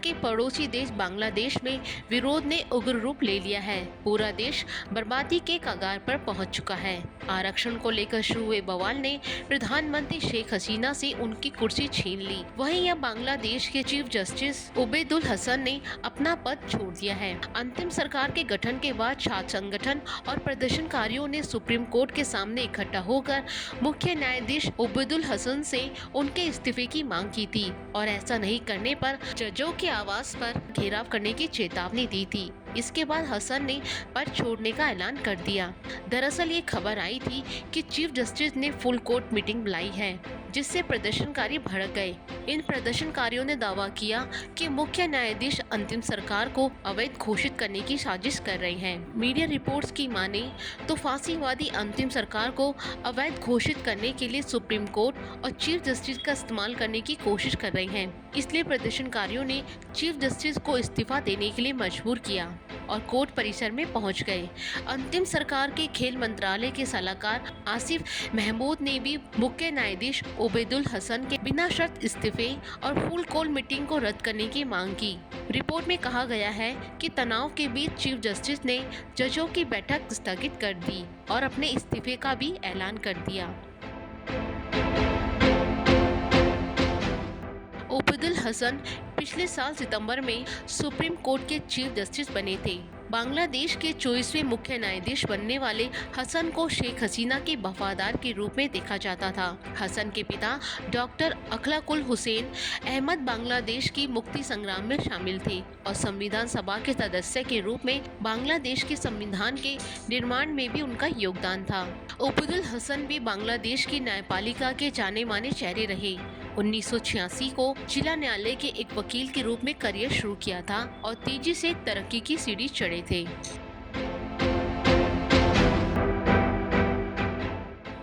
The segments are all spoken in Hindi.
के पड़ोसी देश बांग्लादेश में विरोध ने उग्र रूप ले लिया है। पूरा देश बर्बादी के कगार पर पहुंच चुका है। आरक्षण को लेकर शुरू हुए बवाल ने प्रधानमंत्री शेख हसीना से उनकी कुर्सी छीन ली। वहीं अब बांग्लादेश के चीफ जस्टिस उबैदुल हसन ने अपना पद छोड़ दिया है। अंतिम सरकार के गठन के बाद छात्र संगठन और प्रदर्शनकारियों ने सुप्रीम कोर्ट के सामने इकट्ठा होकर मुख्य न्यायाधीश उबैदुल हसन से उनके इस्तीफे की मांग की थी और ऐसा नहीं करने पर जजों के आवास पर घेराव करने की चेतावनी दी थी। इसके बाद हसन ने पद छोड़ने का ऐलान कर दिया। दरअसल ये खबर आई थी कि चीफ जस्टिस ने फुल कोर्ट मीटिंग बुलाई है, जिससे प्रदर्शनकारी भड़क गए। इन प्रदर्शनकारियों ने दावा किया कि मुख्य न्यायाधीश अंतिम सरकार को अवैध घोषित करने की साजिश कर रहे हैं। मीडिया रिपोर्ट्स की माने तो फांसीवादी अंतिम सरकार को अवैध घोषित करने के लिए सुप्रीम कोर्ट और चीफ जस्टिस का इस्तेमाल करने की कोशिश कर रहे हैं। इसलिए प्रदर्शनकारियों ने चीफ जस्टिस को इस्तीफा देने के लिए मजबूर किया और कोर्ट परिसर में पहुंच गए। अंतिम सरकार के खेल मंत्रालय के सलाहकार आसिफ महमूद ने भी मुख्य न्यायाधीश उबैदुल हसन के बिना शर्त इस्तीफे और फुल कोर्ट मीटिंग को रद्द करने की मांग की। रिपोर्ट में कहा गया है कि तनाव के बीच चीफ जस्टिस ने जजों की बैठक स्थगित कर दी और अपने इस्तीफे का भी ऐलान कर दिया। उबैदुल हसन पिछले साल सितंबर में सुप्रीम कोर्ट के चीफ जस्टिस बने थे। बांग्लादेश के 24वें मुख्य न्यायाधीश बनने वाले हसन को शेख हसीना के वफादार के रूप में देखा जाता था। हसन के पिता डॉक्टर अखलाकुल हुसैन अहमद बांग्लादेश की मुक्ति संग्राम में शामिल थे और संविधान सभा के सदस्य के रूप में बांग्लादेश के संविधान के निर्माण में भी उनका योगदान था। उबैदुल हसन भी बांग्लादेश की न्यायपालिका के जाने माने चेहरे रहे। 1986 को जिला न्यायालय के एक वकील के रूप में करियर शुरू किया था और तेजी से तरक्की की सीढ़ी चढ़े थे।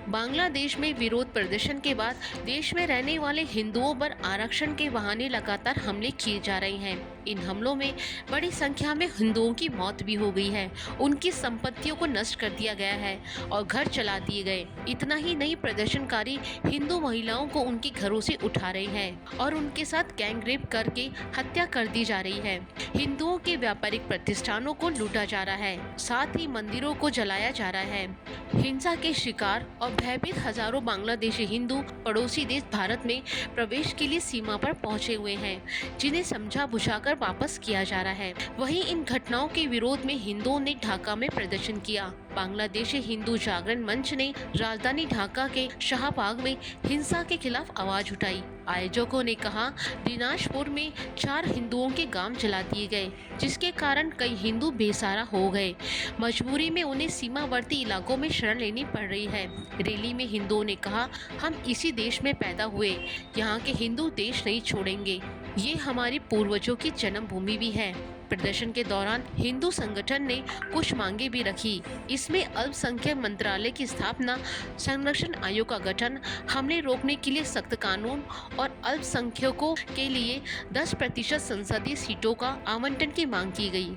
बांग्लादेश में विरोध प्रदर्शन के बाद देश में रहने वाले हिंदुओं पर आरक्षण के बहाने लगातार हमले किए जा रहे हैं। इन हमलों में बड़ी संख्या में हिंदुओं की मौत भी हो गई है। उनकी संपत्तियों को नष्ट कर दिया गया है और घर चला दिए गए। इतना ही नहीं, प्रदर्शनकारी हिंदू महिलाओं को उनके घरों से उठा रहे हैं और उनके साथ गैंग रेप करके हत्या कर दी जा रही है। हिंदुओं के व्यापारिक प्रतिष्ठानों को लूटा जा रहा है, साथ ही मंदिरों को जलाया जा रहा है। हिंसा के शिकार और भयभीत हजारों बांग्लादेशी हिंदू पड़ोसी देश भारत में प्रवेश के लिए सीमा पर पहुंचे हुए हैं, जिन्हें समझा बुझाकर वापस किया जा रहा है। वहीं इन घटनाओं के विरोध में हिंदुओं ने ढाका में प्रदर्शन किया। बांग्लादेशी हिंदू जागरण मंच ने राजधानी ढाका के शाहबाग में हिंसा के खिलाफ आवाज उठाई। आयोजकों ने कहा, दिनाजपुर में 4 हिंदुओं के गांव जला दिए गए, जिसके कारण कई हिंदू बेसहारा हो गए। मजबूरी में उन्हें सीमावर्ती इलाकों में शरण लेनी पड़ रही है। रैली में हिंदुओं ने कहा, हम इसी देश में पैदा हुए, यहाँ के हिंदू देश नहीं छोड़ेंगे। ये हमारी पूर्वजों की जन्मभूमि भी है। प्रदर्शन के दौरान हिंदू संगठन ने कुछ मांगे भी रखी। इसमें अल्पसंख्यक मंत्रालय की स्थापना, संरक्षण आयोग का गठन, हमले रोकने के लिए सख्त कानून और अल्पसंख्यकों के लिए 10% संसदीय सीटों का आवंटन की मांग की गई।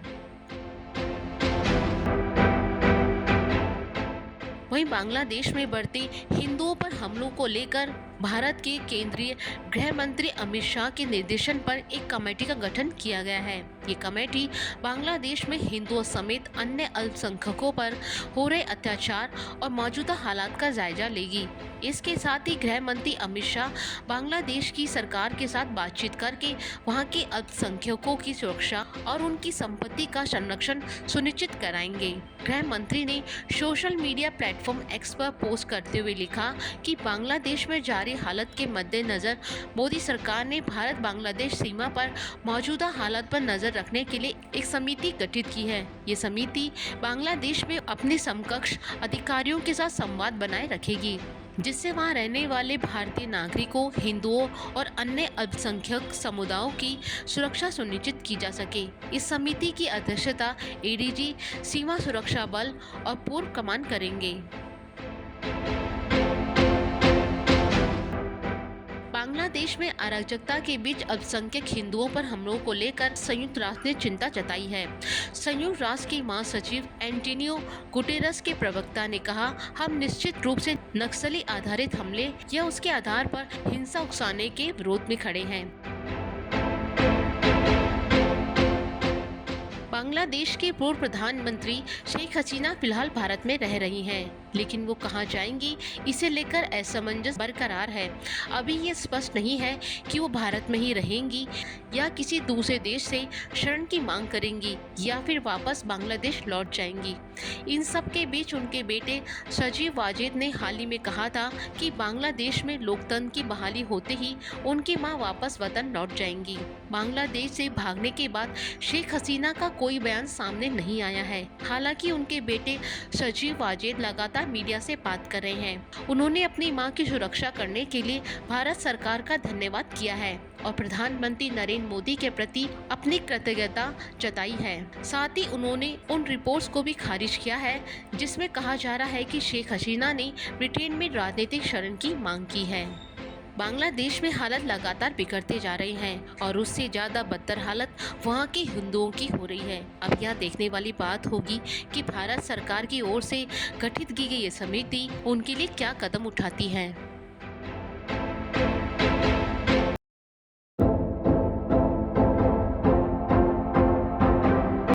वहीं बांग्लादेश में बढ़ते हिंदुओं पर हमलों को लेकर भारत के केंद्रीय गृह मंत्री अमित शाह के निर्देशन पर एक कमेटी का गठन किया गया है। ये कमेटी बांग्लादेश में हिंदुओं समेत अन्य अल्पसंख्यकों पर हो रहे अत्याचार और मौजूदा हालात का जायजा लेगी। इसके साथ ही गृह मंत्री अमित शाह बांग्लादेश की सरकार के साथ बातचीत करके वहां के अल्पसंख्यकों की सुरक्षा और उनकी संपत्ति का संरक्षण सुनिश्चित कराएंगे। गृह मंत्री ने सोशल मीडिया प्लेटफॉर्म एक्स पर पोस्ट करते हुए लिखा कि बांग्लादेश में जारी हालत के मद्देनजर मोदी सरकार ने भारत बांग्लादेश सीमा पर मौजूदा हालात पर नजर रखने के लिए एक समिति गठित की है। ये समिति बांग्लादेश में अपने समकक्ष अधिकारियों के साथ संवाद बनाए रखेगी, जिससे वहां रहने वाले भारतीय नागरिकों, हिंदुओं और अन्य अल्पसंख्यक समुदायों की सुरक्षा सुनिश्चित की जा सके। इस समिति की अध्यक्षता एडीजी सीमा सुरक्षा बल और पूर्व कमान करेंगे। बांग्लादेश में अराजकता के बीच अल्पसंख्यक हिंदुओं पर हमलों को लेकर संयुक्त राष्ट्र ने चिंता जताई है। संयुक्त राष्ट्र के महासचिव एंटोनियो गुटेरस के प्रवक्ता ने कहा, हम निश्चित रूप से नक्सली आधारित हमले या उसके आधार पर हिंसा उकसाने के विरोध में खड़े हैं। बांग्लादेश के पूर्व प्रधानमंत्री शेख हसीना फिलहाल भारत में रह रही हैं, लेकिन वो कहां जाएंगी इसे लेकर असमंजस बरकरार है। अभी ये स्पष्ट नहीं है कि वो भारत में ही रहेंगी या किसी दूसरे देश से शरण की मांग करेंगी या फिर वापस बांग्लादेश लौट जाएंगी। इन सब के बीच उनके बेटे सजीव वाजेद ने हाल ही में कहा था कि बांग्लादेश में लोकतंत्र की बहाली होते ही उनकी मां वापस वतन लौट जाएंगी। बांग्लादेश से भागने के बाद शेख हसीना का कोई बयान सामने नहीं आया है। हालांकि उनके बेटे सजीव वाजेद लगातार मीडिया से बात कर रहे हैं। उन्होंने अपनी मां की सुरक्षा करने के लिए भारत सरकार का धन्यवाद किया है और प्रधानमंत्री नरेंद्र मोदी के प्रति अपनी कृतज्ञता जताई है। साथ ही उन्होंने उन रिपोर्ट्स को भी खारिज किया है जिसमें कहा जा रहा है कि शेख हसीना ने ब्रिटेन में राजनीतिक शरण की मांग की है। बांग्लादेश में हालत लगातार बिगड़ते जा रही हैं और उससे ज़्यादा बदतर हालत वहां के हिंदुओं की हो रही है। अब यह देखने वाली बात होगी कि भारत सरकार की ओर से गठित की गई ये समिति उनके लिए क्या कदम उठाती है।